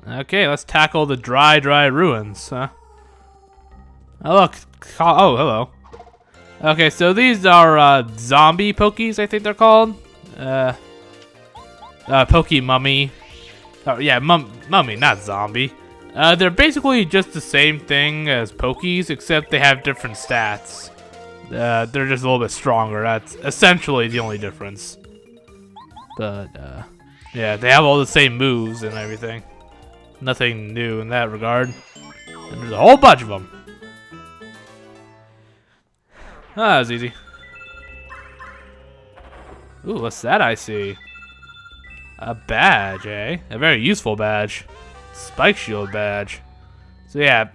Okay, let's tackle the dry ruins. Oh, look. Oh, hello. Okay, so these are zombie pokies, I think they're called. Poke mummy. Oh, yeah, mummy, not zombie. They're basically just the same thing as pokies, except they have different stats. They're just a little bit stronger. That's essentially the only difference. But, yeah, they have all the same moves and everything. Nothing new in that regard. And there's a whole bunch of them. Ah, that was easy. Ooh, what's that I see? A badge, eh? A very useful badge. Spike shield badge. So yeah,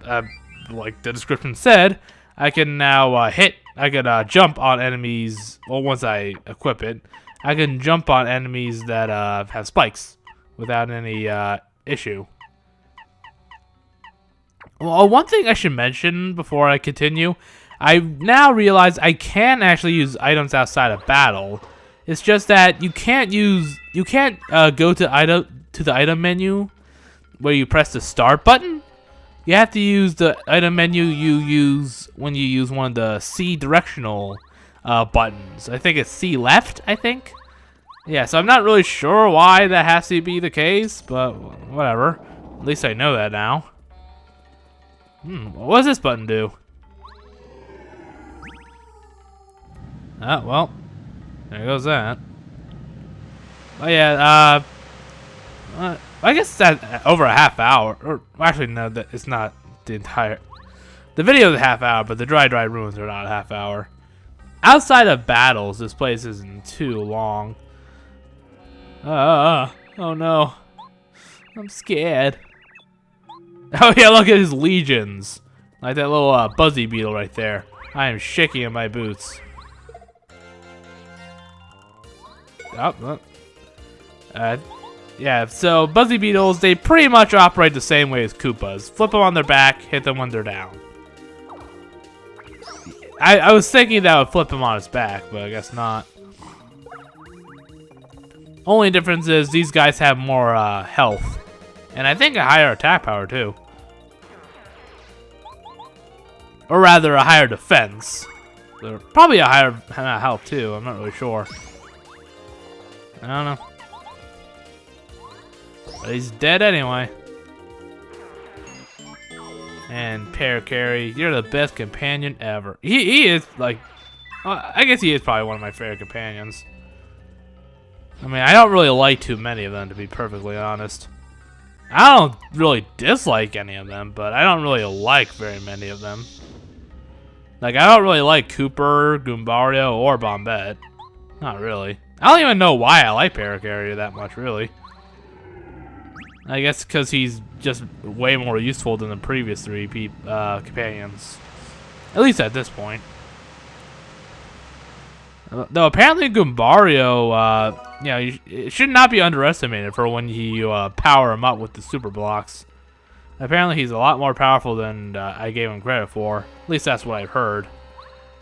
like the description said, I can now I can jump on enemies, well, once I equip it, I can jump on enemies that have spikes without any issue. Well, one thing I should mention before I continue, I now realize I can actually use items outside of battle. It's just that you can't go to the item menu where you press the start button. You have to use the item menu you use when you use one of the C directional buttons. I think it's C left, I think. Yeah, so I'm not really sure why that has to be the case, but whatever. At least I know that now. What does this button do? Oh, well. There goes that. Oh yeah, I guess that over a half hour, or actually no, that it's not the entire. The video is a half hour, but the dry ruins are not a half hour. Outside of battles, this place isn't too long. Oh no, I'm scared. Oh yeah, look at his legions, like that little buzzy beetle right there. I am shaking in my boots. Yeah, so Buzzy Beetles, they pretty much operate the same way as Koopas. Flip them on their back, hit them when they're down. I was thinking that would flip him on his back, but I guess not. Only difference is these guys have more health. And I think a higher attack power too. Or rather, a higher defense. They're probably a higher health too, I'm not really sure. I don't know. But he's dead anyway. And Parakarry, you're the best companion ever. He is like, I guess he is probably one of my favorite companions. I mean, I don't really like too many of them, to be perfectly honest. I don't really dislike any of them, but I don't really like very many of them. Like, I don't really like Cooper, Goombario, or Bombette. Not really. I don't even know why I like Parakarry that much, really. I guess because he's just way more useful than the previous three companions. At least at this point. Though apparently Goombario, it should not be underestimated for when you power him up with the super blocks. Apparently he's a lot more powerful than I gave him credit for. At least that's what I've heard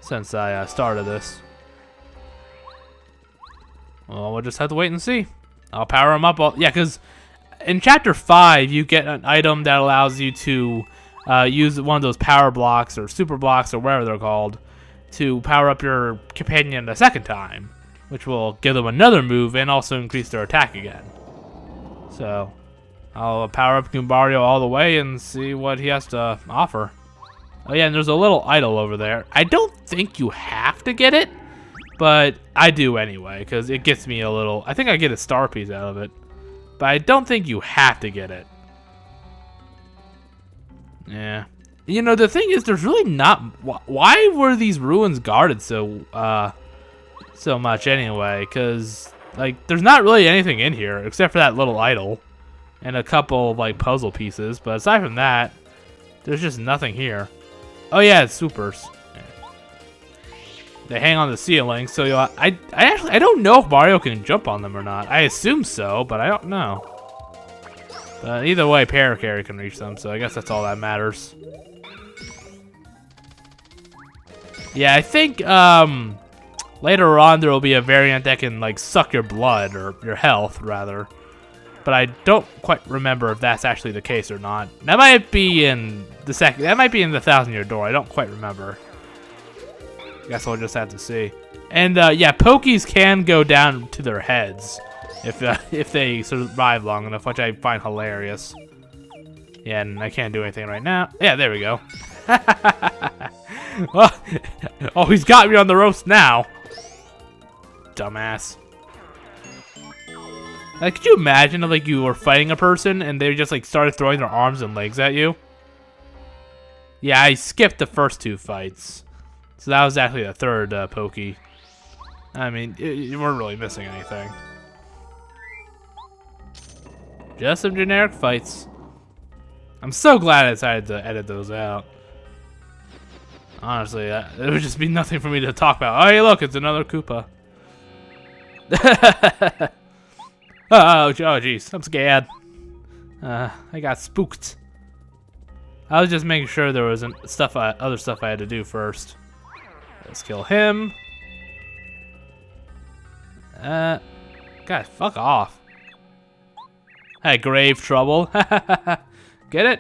since I started this. Well, we'll just have to wait and see. I'll power him up. Yeah, because in Chapter 5, you get an item that allows you to use one of those power blocks or super blocks or whatever they're called to power up your companion a second time, which will give them another move and also increase their attack again. So, I'll power up Goombario all the way and see what he has to offer. Oh yeah, and there's a little idol over there. I don't think you have to get it, but I do anyway, because it gets me a little... I think I get a star piece out of it. But I don't think you have to get it. Yeah. You know, the thing is, there's really not... Why were these ruins guarded so much anyway? Because, like, there's not really anything in here, except for that little idol. And a couple, like, puzzle pieces. But aside from that, there's just nothing here. Oh yeah, it's supers. They hang on the ceiling, so I don't know if Mario can jump on them or not. I assume so, but I don't know. But either way, Parakarry can reach them, so I guess that's all that matters. Yeah, I think later on there will be a variant that can like suck your blood or your health rather. But but I don't quite remember if that's actually the case or not. That might be in the second. That might be in the 1,000-year door. I don't quite remember. Guess we'll just have to see. And yeah, Pokies can go down to their heads if they survive long enough, which I find hilarious. Yeah, and I can't do anything right now. Yeah, there we go. Oh, he's got me on the roast now. Dumbass. Like, could you imagine if, like, you were fighting a person and they just, like, started throwing their arms and legs at you? Yeah, I skipped the first 2 fights. So that was actually the 3rd Pokey. I mean, you weren't really missing anything. Just some generic fights. I'm so glad I decided to edit those out. Honestly, it would just be nothing for me to talk about. Oh, hey, look, it's another Koopa. Oh, jeez, I'm scared. I got spooked. I was just making sure there wasn't other stuff I had to do first. Let's kill him. God, fuck off. Hey, grave trouble. Get it?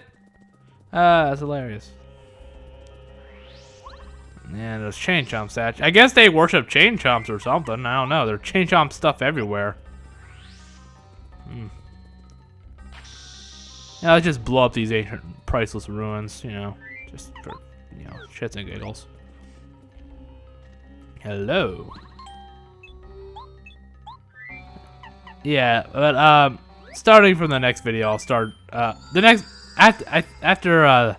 That's hilarious. Yeah, those chain chomps. I guess they worship chain chomps or something. I don't know. There's chain chomp stuff everywhere. Yeah, let's just blow up these ancient priceless ruins, you know, just for, you know, shits and giggles. Hello. Yeah, but starting from the next video, I'll start the next after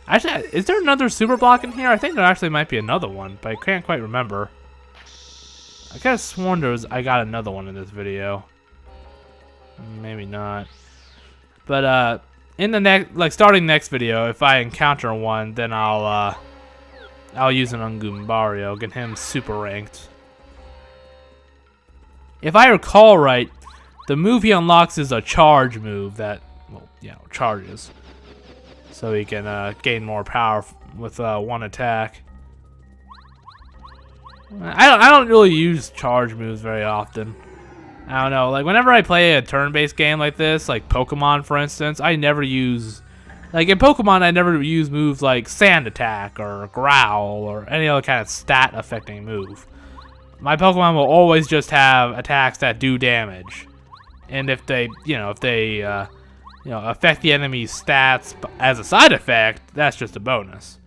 actually, is there another super block in here? I think there actually might be another one, but I can't quite remember. I could have sworn I got another one in this video. Maybe not. But in the next, starting next video, if I encounter one, then I'll use an Ungumbario, get him super ranked. If I recall right, the move he unlocks is a charge move that, well, you know, charges. So he can gain more power with one attack. I don't really use charge moves very often. I don't know, like whenever I play a turn-based game like this, like Pokemon for instance, I never use, like in Pokemon I never use moves like Sand Attack or Growl or any other kind of stat affecting move. My Pokemon will always just have attacks that do damage. And if they, affect the enemy's stats as a side effect, that's just a bonus.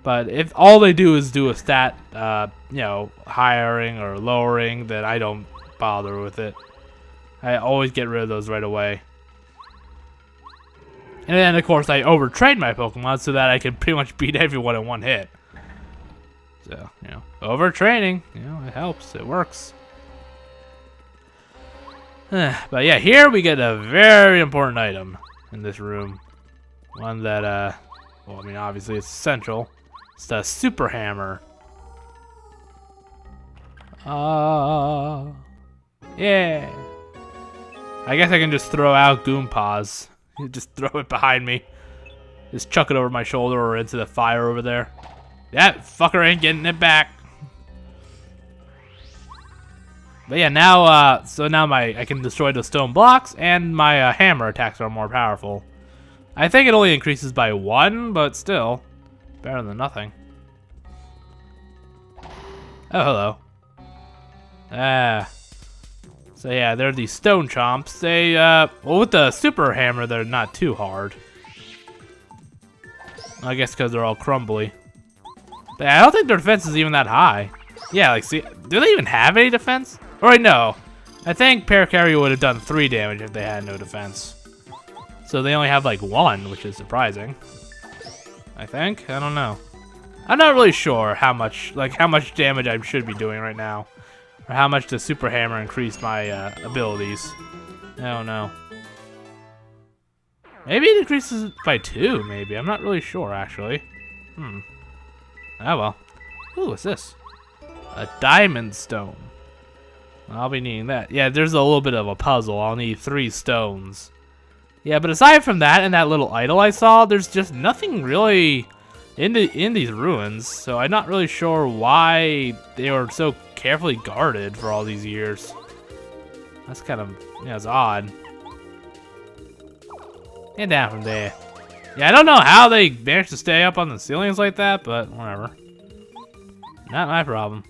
But if all they do is do a stat, highering or lowering, then I don't bother with it. I always get rid of those right away. And then, of course, I overtrain my Pokemon so that I can pretty much beat everyone in one hit. So, overtraining, it helps. It works. But yeah, here we get a very important item in this room. One that, well, I mean, obviously it's essential. It's the Super Hammer. Yeah. I guess I can just throw out Goompaws. Just throw it behind me. Just chuck it over my shoulder or into the fire over there. That fucker ain't getting it back. But yeah, now, I can destroy the stone blocks, and my hammer attacks are more powerful. I think it only increases by 1, but still, better than nothing. Oh, hello. So yeah, they're these stone chomps. They, well, with the super hammer, they're not too hard. I guess because they're all crumbly. But I don't think their defense is even that high. Yeah, like, see, do they even have any defense? Or wait, no. I think Parakarry would have done 3 damage if they had no defense. So they only have like 1, which is surprising. I think? I don't know. I'm not really sure how much damage I should be doing right now. Or how much the Super Hammer increased my abilities. I don't know. Maybe it increases by 2, maybe. I'm not really sure, actually. Oh, well. Ooh, what's this? A Diamond Stone. I'll be needing that. Yeah, there's a little bit of a puzzle. I'll need 3 stones. Yeah, but aside from that and that little idol I saw, there's just nothing really in these ruins. So I'm not really sure why they were so carefully guarded for all these years. That's kind of, it's odd. Get down from there. Yeah, I don't know how they managed to stay up on the ceilings like that, but whatever. Not my problem.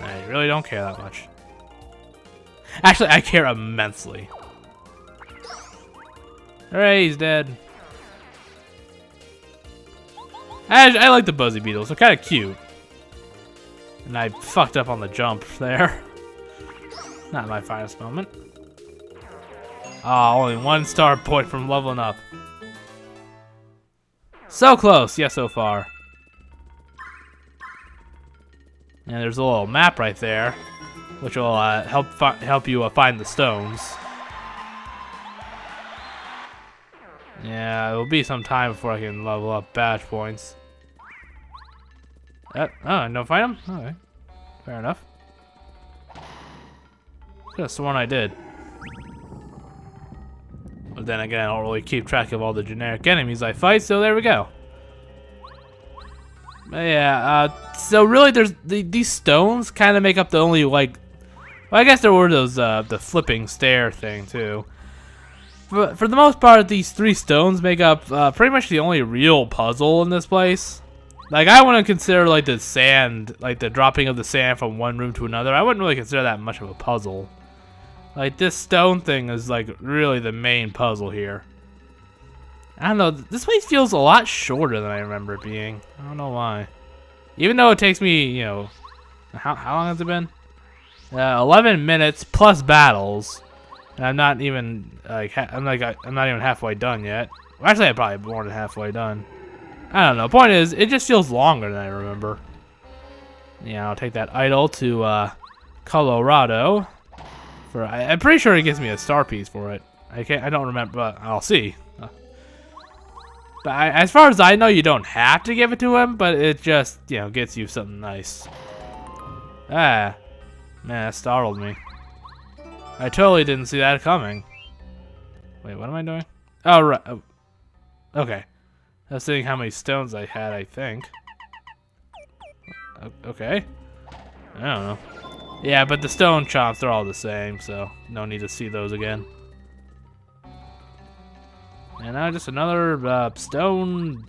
I really don't care that much. Actually, I care immensely. Alright, he's dead. I like the Buzzy Beetles. They're kind of cute. And I fucked up on the jump there. Not my finest moment. Oh, only 1 star point from leveling up. So close, yeah, so far. And there's a little map right there, which will help you find the stones. Yeah, it will be some time before I can level up badge points. Oh, no fight him? Okay, fair enough. Could have sworn I did. But then again, I don't really keep track of all the generic enemies I fight, so there we go. But yeah, so really there's these stones kind of make up the only, like, well, I guess there were those, the flipping stair thing too. But for the most part, these 3 stones make up pretty much the only real puzzle in this place. Like, I wouldn't consider, like, the sand, like the dropping of the sand from one room to another, I wouldn't really consider that much of a puzzle. Like, this stone thing is, like, really the main puzzle here. I don't know, this place feels a lot shorter than I remember it being. I don't know why. Even though it takes me, you know, how long has it been? 11 minutes plus battles. And I'm not even, like, I'm not even halfway done yet. Well, actually, I'm probably more than halfway done. I don't know, point is, it just feels longer than I remember. Yeah, I'll take that idol to, Colorado. I'm pretty sure it gives me a star piece for it. I don't remember, but I'll see. But as far as I know, you don't have to give it to him, but it just, you know, gets you something nice. Ah, man, that startled me. I totally didn't see that coming. Wait, what am I doing? Oh, right. Oh. Okay. I was seeing how many stones I had, I think. Okay. I don't know. Yeah, but the stone chomps are all the same, so no need to see those again. And now just another stone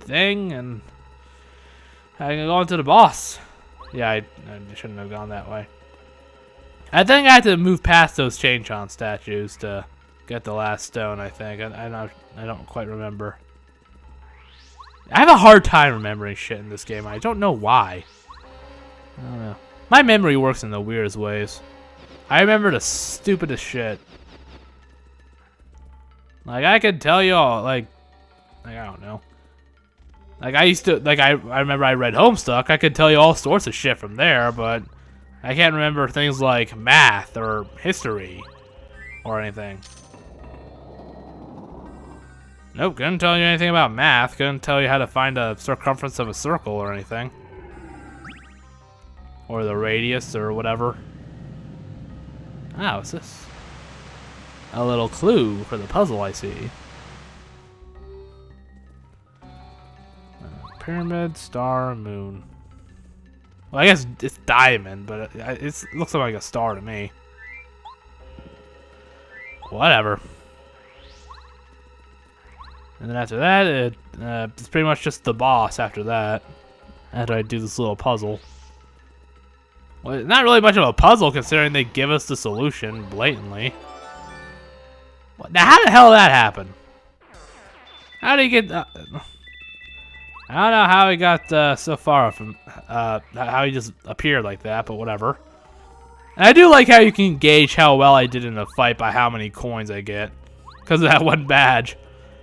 thing, and I can go into the boss. Yeah, I shouldn't have gone that way. I think I had to move past those chain chomp statues to get the last stone, I think. I don't quite remember. I have a hard time remembering shit in this game. I don't know why. I don't know. My memory works in the weirdest ways. I remember the stupidest shit. Like, I could tell you all, like, I don't know. Like, I used to, like, I remember I read Homestuck. I could tell you all sorts of shit from there, but I can't remember things like math or history or anything. Nope, couldn't tell you anything about math. Couldn't tell you how to find a circumference of a circle or anything. Or the radius or whatever. Ah, what's this? A little clue for the puzzle, I see. Pyramid, star, moon. Well, I guess it's diamond, but it looks like a star to me. Whatever. And then after that, it's pretty much just the boss after that. After I do this little puzzle. Well, it's not really much of a puzzle considering they give us the solution blatantly. Now, how the hell did that happen? How did he get... I don't know how he got so far from... how he just appeared like that, but whatever. And I do like how you can gauge how well I did in a fight by how many coins I get. Because of that one badge.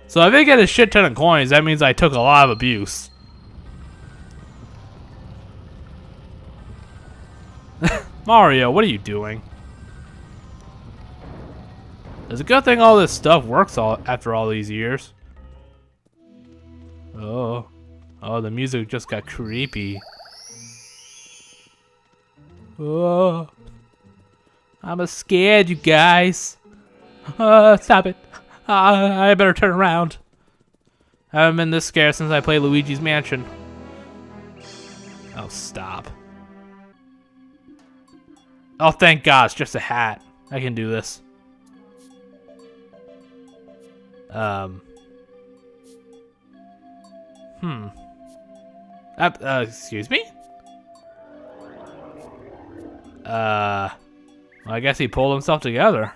So if I get a shit ton of coins, that means I took a lot of abuse. Mario, what are you doing? It's a good thing all this stuff works after all these years. Oh, the music just got creepy. Oh, I'm scared, you guys. Stop it. I better turn around. I haven't been this scared since I played Luigi's Mansion. Oh, stop. Oh, thank God, it's just a hat. I can do this. Um. Excuse me? Well, I guess he pulled himself together.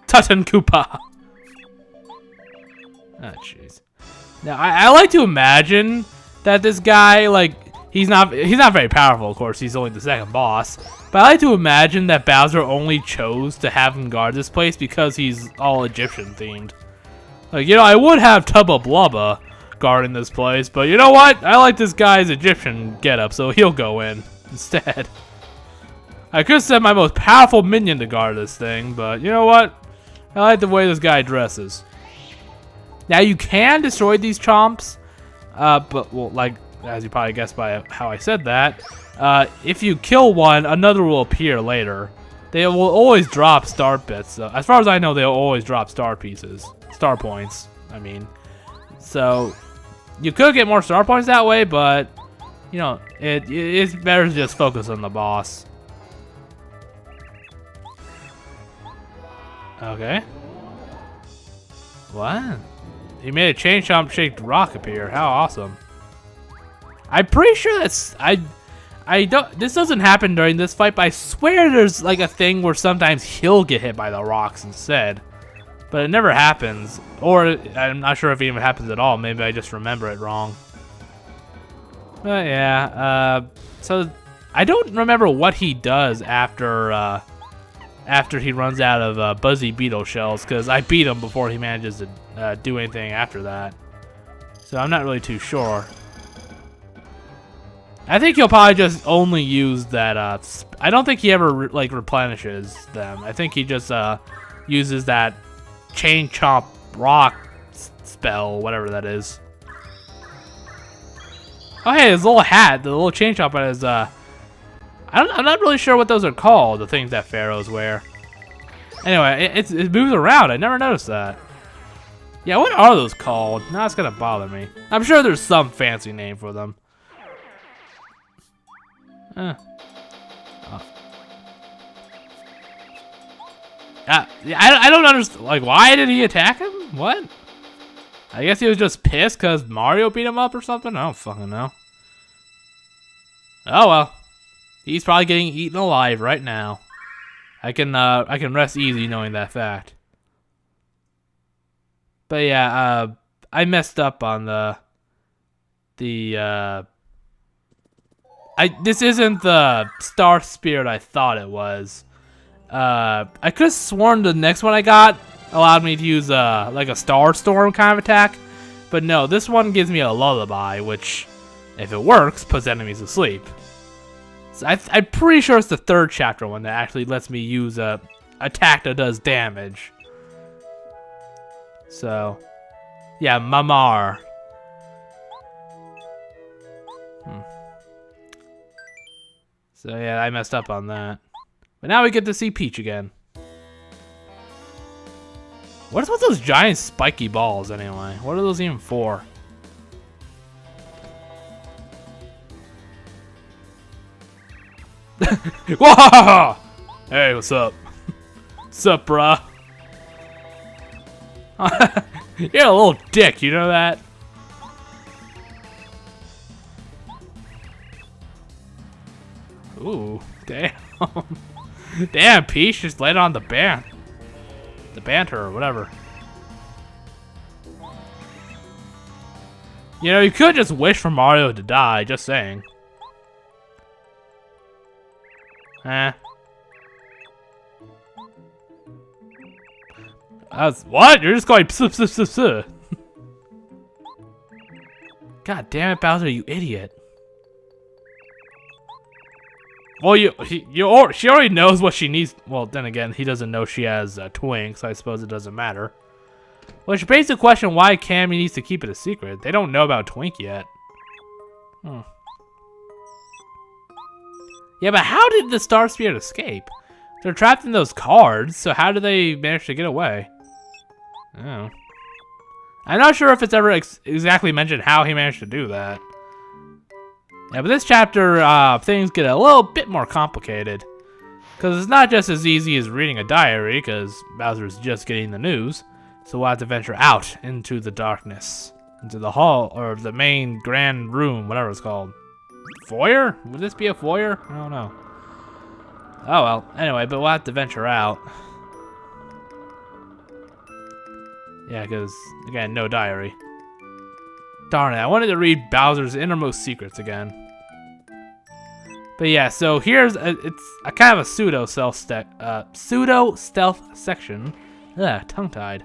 Tutankoopa. Oh, jeez. Now, I like to imagine that this guy, like, he's not very powerful, of course. He's only the second boss. But I like to imagine that Bowser only chose to have him guard this place because he's all Egyptian themed. Like, you know, I would have Tubba Blubba guarding this place, but you know what? I like this guy's Egyptian getup, so he'll go in instead. I could have sent my most powerful minion to guard this thing, but you know what? I like the way this guy dresses. Now, you can destroy these chomps, but, well, like, as you probably guessed by how I said that, if you kill one, another will appear later. They will always drop star bits. So, as far as I know, they'll always drop star pieces. Star points, I mean. So, you could get more star points that way, but, you know, it's better to just focus on the boss. Okay. What? He made a chain chomp shaped rock appear. How awesome. I'm pretty sure that's I don't this doesn't happen during this fight, but I swear there's like a thing where sometimes he'll get hit by the rocks instead. But it never happens. Or I'm not sure if it even happens at all. Maybe I just remember it wrong. But yeah, so I don't remember what he does after he runs out of Buzzy Beetle shells, because I beat him before he manages to do anything after that. So I'm not really too sure. I think he'll probably just only use that. I don't think he ever replenishes them. I think he just uses that chain chomp rock spell, whatever that is. Oh hey, his little hat, the little chain chomp is I'm not really sure what those are called, the things that pharaohs wear. Anyway, it moves around. I never noticed that. Yeah, what are those called? Now it's gonna bother me. I'm sure there's some fancy name for them. Oh. I don't understand. Like, why did he attack him? What? I guess he was just pissed because Mario beat him up or something? I don't fucking know. Oh well. He's probably getting eaten alive right now. I can rest easy knowing that fact. But yeah, I messed up on this isn't the Star Spirit I thought it was. I could have sworn the next one I got allowed me to use like a Star Storm kind of attack, but no, this one gives me a lullaby, which, if it works, puts enemies to sleep. So I'm pretty sure it's the third chapter one that actually lets me use a attack that does damage. So, yeah, Mamar. So yeah, I messed up on that. But now we get to see Peach again. What's with those giant spiky balls anyway? What are those even for? Whoa! Hey, what's up? What's up, bruh? You're a little dick, you know that? Ooh, damn. Damn, Peach just laid on the banter or whatever. You know, you could just wish for Mario to die, just saying. What? You're just going pss, pss, pss, pss. God damn it, Bowser, you idiot. Well, she already knows what she needs. Well, then again, he doesn't know she has Twink, so I suppose it doesn't matter. Which begs the question why Cammy needs to keep it a secret. They don't know about Twink yet. Yeah, but how did the Star Spirit escape? They're trapped in those cards, so how did they manage to get away? Oh. I'm not sure if it's ever exactly mentioned how he managed to do that. Yeah, but this chapter, things get a little bit more complicated. Because it's not just as easy as reading a diary, because Bowser's just getting the news. So we'll have to venture out into the darkness. Into the hall, or the main grand room, whatever it's called. Foyer? Would this be a foyer? I don't know. Oh well, anyway, but we'll have to venture out. Yeah, because, again, no diary. Darn it, I wanted to read Bowser's Innermost Secrets again. But yeah, so here's it's a kind of a pseudo-stealth section. Ugh, tongue-tied.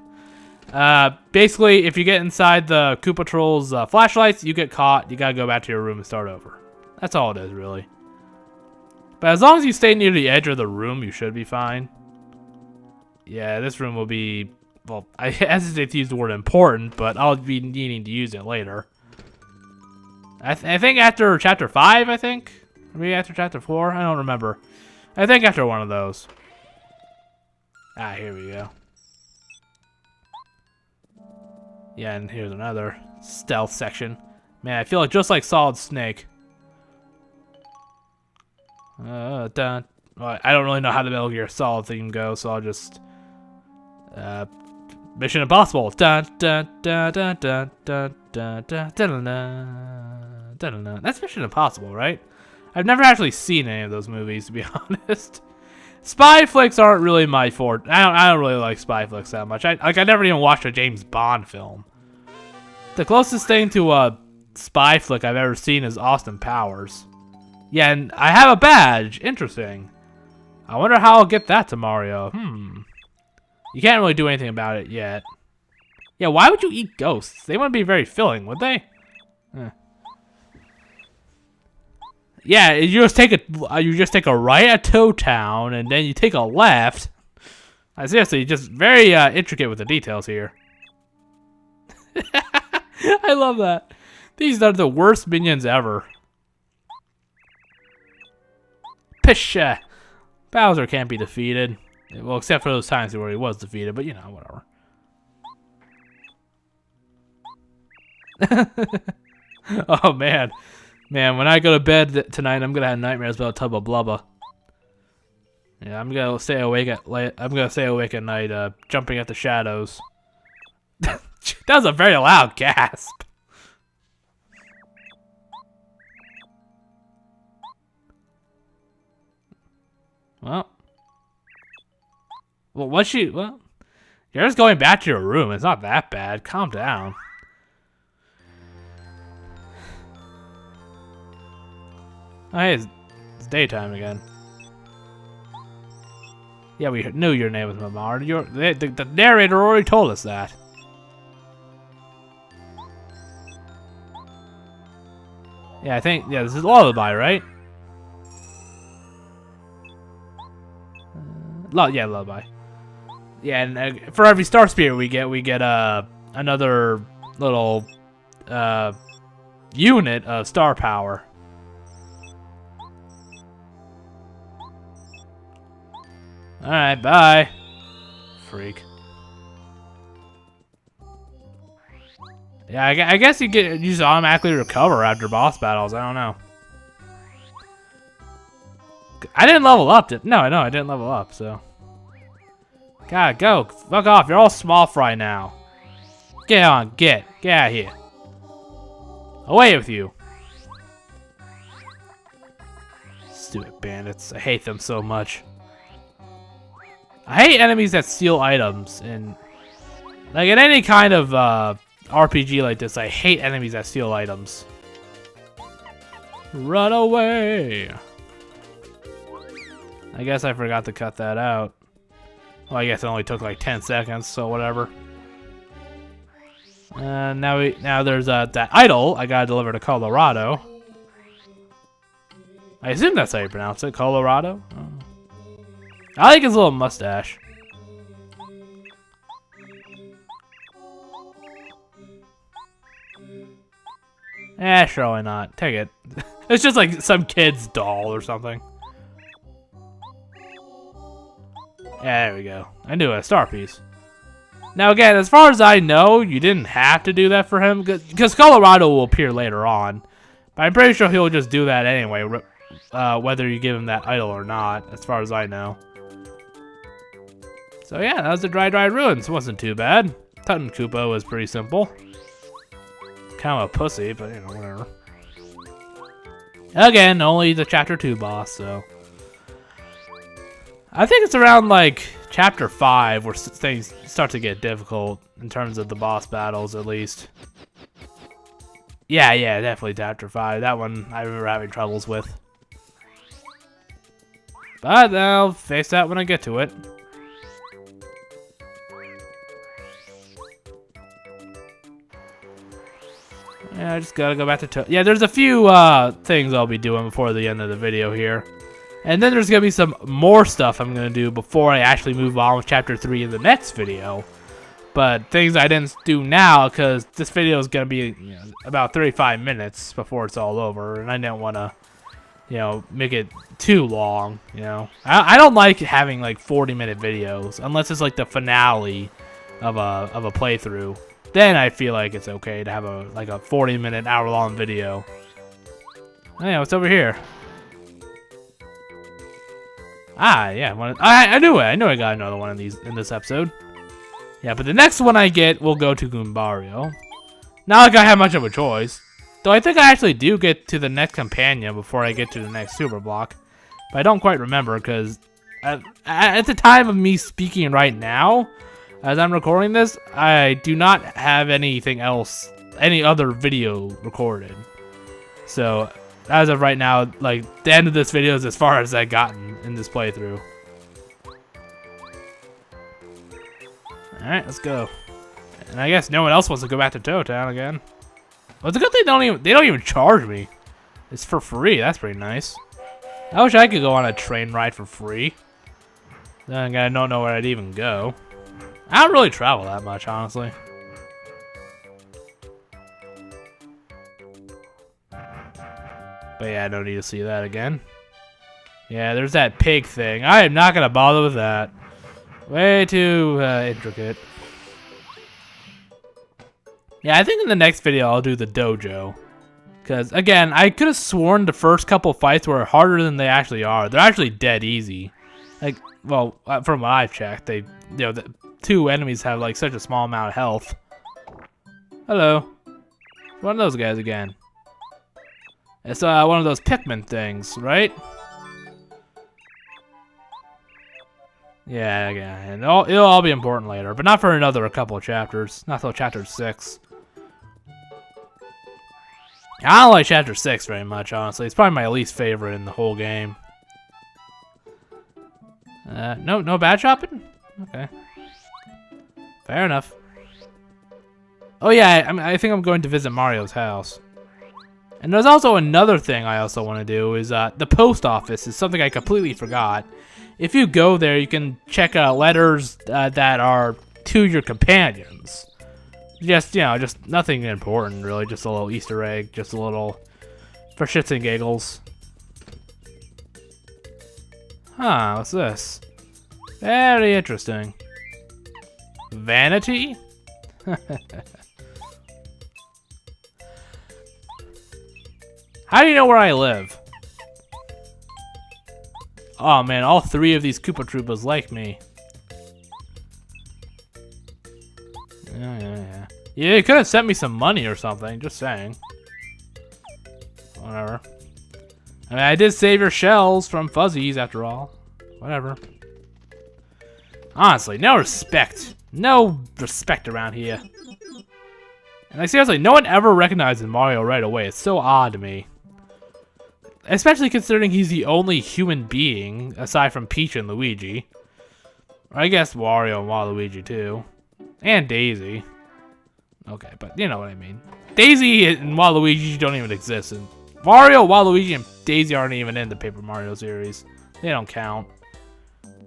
Basically, if you get inside the Koopa Troll's flashlights, you get caught. You gotta go back to your room and start over. That's all it is, really. But as long as you stay near the edge of the room, you should be fine. Yeah, this room will be... Well, I hesitate to use the word important, but I'll be needing to use it later. I think after Chapter 5, I think? Maybe after Chapter 4? I don't remember. I think after one of those. Ah, here we go. Yeah, and here's another stealth section. Man, I feel like just like Solid Snake. Well, I don't really know how the Metal Gear Solid theme goes, so I'll just... Mission Impossible. That's Mission Impossible, right? I've never actually seen any of those movies, to be honest. Spy flicks aren't really my forte. I don't really like spy flicks that much. I never even watched a James Bond film. The closest thing to a spy flick I've ever seen is Austin Powers. Yeah, and I have a badge. Interesting. I wonder how I'll get that to Mario. You can't really do anything about it yet. Yeah, why would you eat ghosts? They wouldn't be very filling, would they? Yeah, you just take a right at Toad Town, and then you take a left. Seriously, just very intricate with the details here. I love that. These are the worst minions ever. Pisha! Bowser can't be defeated. Well, except for those times where he was defeated, but you know, whatever. Oh, man. Man, when I go to bed tonight, I'm gonna have nightmares about Tubba Blubba. Yeah, I'm gonna stay awake at night, jumping at the shadows. That was a very loud gasp. Well, you're just going back to your room. It's not that bad. Calm down. Oh, hey, it's daytime again. Yeah, we knew your name was Mamar. The narrator already told us that. Yeah, this is Lullaby, right? Lullaby. Yeah, and for every Star Spear we get another little unit of star power. Alright, bye. Freak. Yeah, I guess you just automatically recover after boss battles. I don't know. I didn't level up. No, I didn't level up, so. God, go. Fuck off. You're all small fry now. Get on. Get out of here. Away with you. Stupid bandits. I hate them so much. I hate enemies that steal items, and like in any kind of RPG like this, I hate enemies that steal items. Run away! I guess I forgot to cut that out. Well, I guess it only took like 10 seconds, so whatever. Now there's that idol I gotta deliver to Colorado. I assume that's how you pronounce it, Colorado. Oh. I like his little mustache. Sure, why not? Take it. It's just like some kid's doll or something. Yeah, there we go. I knew a star piece. Now again, as far as I know, you didn't have to do that for him, because Colorado will appear later on. But I'm pretty sure he'll just do that anyway, whether you give him that idol or not, as far as I know. So yeah, that was the Dry Ruins. It wasn't too bad. Tutankoopa was pretty simple. Kind of a pussy, but you know, whatever. Again, only the Chapter 2 boss, so... I think it's around, like, Chapter 5 where things start to get difficult in terms of the boss battles, at least. Yeah, definitely Chapter 5. That one I remember having troubles with. But I'll face that when I get to it. Yeah, I just gotta go back to... Yeah, there's a few things I'll be doing before the end of the video here. And then there's gonna be some more stuff I'm gonna do before I actually move on with Chapter 3 in the next video. But things I didn't do now, because this video is gonna be about 35 minutes before it's all over. And I didn't want to, make it too long, I don't like having, like, 40-minute videos, unless it's, like, the finale of a playthrough. Then I feel like it's okay to have a 40-minute, hour-long video. Oh, yeah, what's over here? Ah, yeah, I knew it. I knew I got another one of these in this episode. Yeah, but the next one I get will go to Goombario. Not like I have much of a choice. Though I think I actually do get to the next companion before I get to the next super block. But I don't quite remember, because at the time of me speaking right now, as I'm recording this, I do not have anything else, any other video recorded. So, as of right now, like, the end of this video is as far as I've gotten in this playthrough. Alright, let's go. And I guess no one else wants to go back to Toad Town again. Well, it's a good thing they don't even charge me. It's for free, that's pretty nice. I wish I could go on a train ride for free. Then again, I don't know where I'd even go. I don't really travel that much, honestly. But yeah, I don't need to see that again. Yeah, there's that pig thing. I am not going to bother with that. Way too intricate. Yeah, I think in the next video I'll do the dojo. Because, again, I could have sworn the first couple fights were harder than they actually are. They're actually dead easy. Like, well, from what I've checked, the two enemies have, like, such a small amount of health. Hello. One of those guys again. It's one of those Pikmin things, right? Yeah, and it'll all be important later, but not for another couple of chapters. Not till Chapter 6. I don't like Chapter 6 very much, honestly. It's probably my least favorite in the whole game. No bad shopping? Okay. Fair enough. Oh yeah, I think I'm going to visit Mario's house. And there's also another thing I also want to do is the post office is something I completely forgot. If you go there, you can check letters that are to your companions. Just nothing important really, just a little Easter egg, just a little for shits and giggles. Huh, what's this? Very interesting. Vanity? How do you know where I live? Oh man, all three of these Koopa Troopas like me. Yeah, you could have sent me some money or something, just saying. Whatever. I mean, I did save your shells from Fuzzies after all. Whatever. Honestly, no respect. No respect around here. And like seriously, no one ever recognizes Mario right away. It's so odd to me. Especially considering he's the only human being, aside from Peach and Luigi. Or I guess Wario and Waluigi too. And Daisy. Okay, but you know what I mean. Daisy and Waluigi don't even exist. And Wario, Waluigi, and Daisy aren't even in the Paper Mario series. They don't count.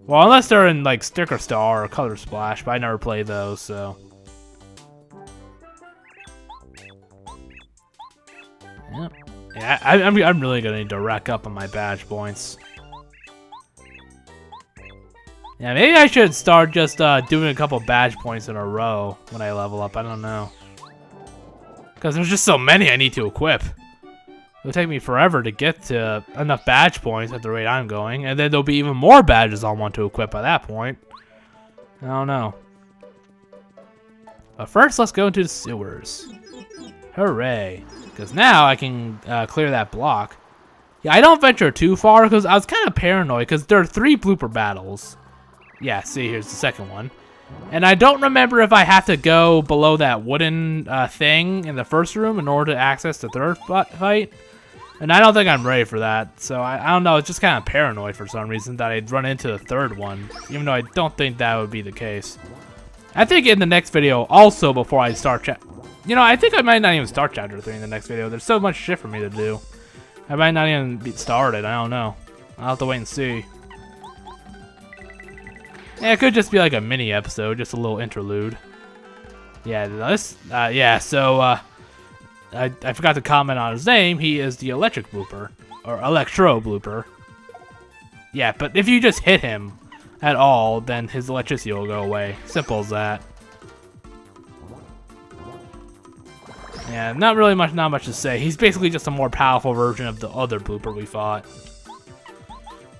Well, unless they're in like Sticker Star or Color Splash, but I never played those, so. Yep. Yeah, I'm really gonna need to rack up on my badge points. Yeah, maybe I should start just doing a couple badge points in a row when I level up. I don't know. Because there's just so many I need to equip. It'll take me forever to get to enough badge points at the rate I'm going, and then there'll be even more badges I'll want to equip by that point. I don't know. But first, let's go into the sewers. Hooray. Because now I can clear that block. Yeah, I don't venture too far because I was kind of paranoid because there are 3 blooper battles. Yeah, see, here's the second one. And I don't remember if I have to go below that wooden thing in the first room in order to access the third fight. And I don't think I'm ready for that. So I don't know, it's just kind of paranoid for some reason that I'd run into the third one. Even though I don't think that would be the case. I think in the next video, also before I start you know, I think I might not even start Chapter 3 in the next video. There's so much shit for me to do. I might not even be started, I don't know. I'll have to wait and see. Yeah, it could just be like a mini episode, just a little interlude. Yeah, this, I forgot to comment on his name. He is the electric blooper, or electro blooper. Yeah, but if you just hit him at all, then his electricity will go away. Simple as that. Yeah, not much to say. He's basically just a more powerful version of the other blooper we fought.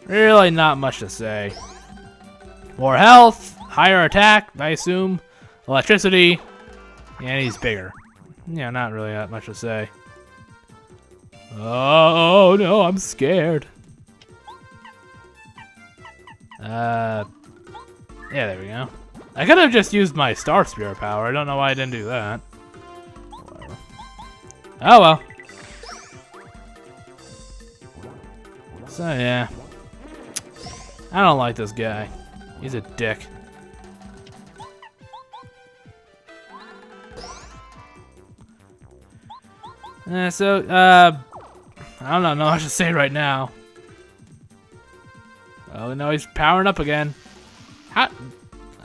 Really not much to say. More health, higher attack, I assume, electricity, and he's bigger. Yeah, not really that much to say. Oh no, I'm scared. Yeah, there we go. I could have just used my Star Spirit power. I don't know why I didn't do that. Whatever. Oh well. So yeah. I don't like this guy. He's a dick. I don't know what to say right now. Oh no, he's powering up again. How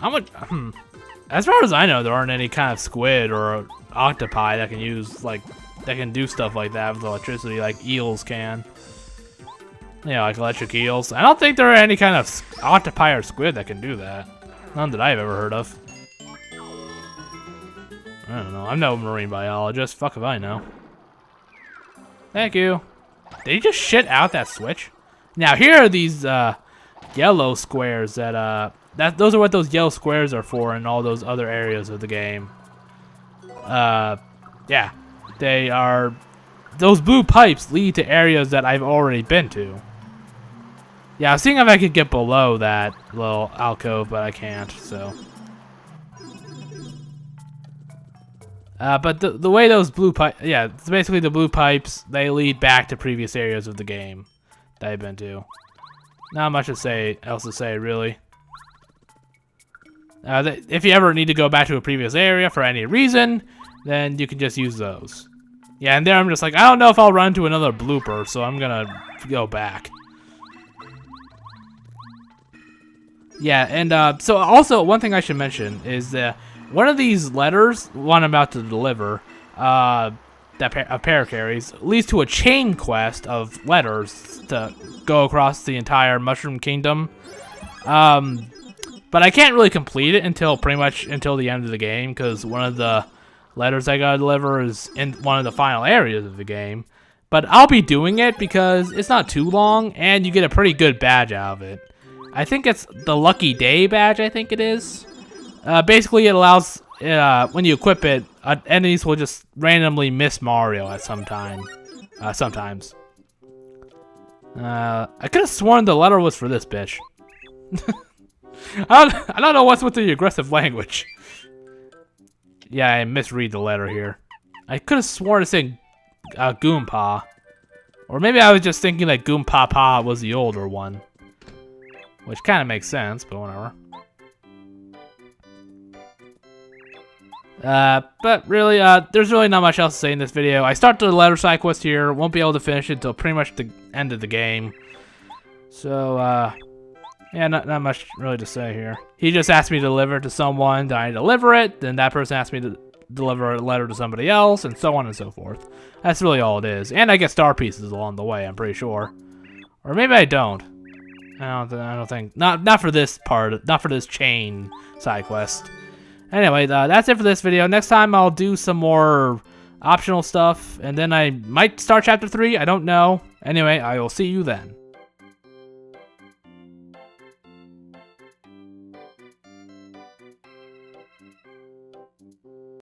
much? As far as I know, there aren't any kind of squid or octopi that can do stuff like that with electricity, like eels can. Yeah, like electric eels. I don't think there are any kind of octopi or squid that can do that. None that I've ever heard of. I don't know. I'm no marine biologist. Fuck if I know. Thank you. Did he just shit out that switch? Now here are these yellow squares that those are what those yellow squares are for in all those other areas of the game. Yeah, they are. Those blue pipes lead to areas that I've already been to. Yeah, I was seeing if I could get below that little alcove, but I can't, so. But the way those blue pipes, yeah, it's basically the blue pipes, they lead back to previous areas of the game that I've been to. Not much else to say, really. If you ever need to go back to a previous area for any reason, then you can just use those. Yeah, and there I'm just like, I don't know if I'll run into another blooper, so I'm gonna go back. Yeah, and so also one thing I should mention is that one of these letters, one I'm about to deliver, that a pair carries, leads to a chain quest of letters to go across the entire Mushroom Kingdom. But I can't really complete it until pretty much until the end of the game, because one of the letters I gotta deliver is in one of the final areas of the game. But I'll be doing it because it's not too long, and you get a pretty good badge out of it. I think it's the Lucky Day badge, I think it is. Basically, it allows, when you equip it, enemies will just randomly miss Mario at some time. Sometimes. I could have sworn the letter was for this bitch. I don't know what's with the aggressive language. Yeah, I misread the letter here. I could have sworn it said Goompa. Or maybe I was just thinking that Goompa Pa was the older one. Which kind of makes sense, but whatever. But really, there's really not much else to say in this video. I started the letter side quest here. Won't be able to finish it until pretty much the end of the game. So, yeah, not much really to say here. He just asked me to deliver it to someone, then I deliver it, then that person asked me to deliver a letter to somebody else, and so on and so forth. That's really all it is. And I get star pieces along the way, I'm pretty sure. Or maybe I don't. I don't think. Not for this part. Not for this chain side quest. Anyway, that's it for this video. Next time I'll do some more optional stuff, and then I might start chapter 3. I don't know. Anyway, I will see you then.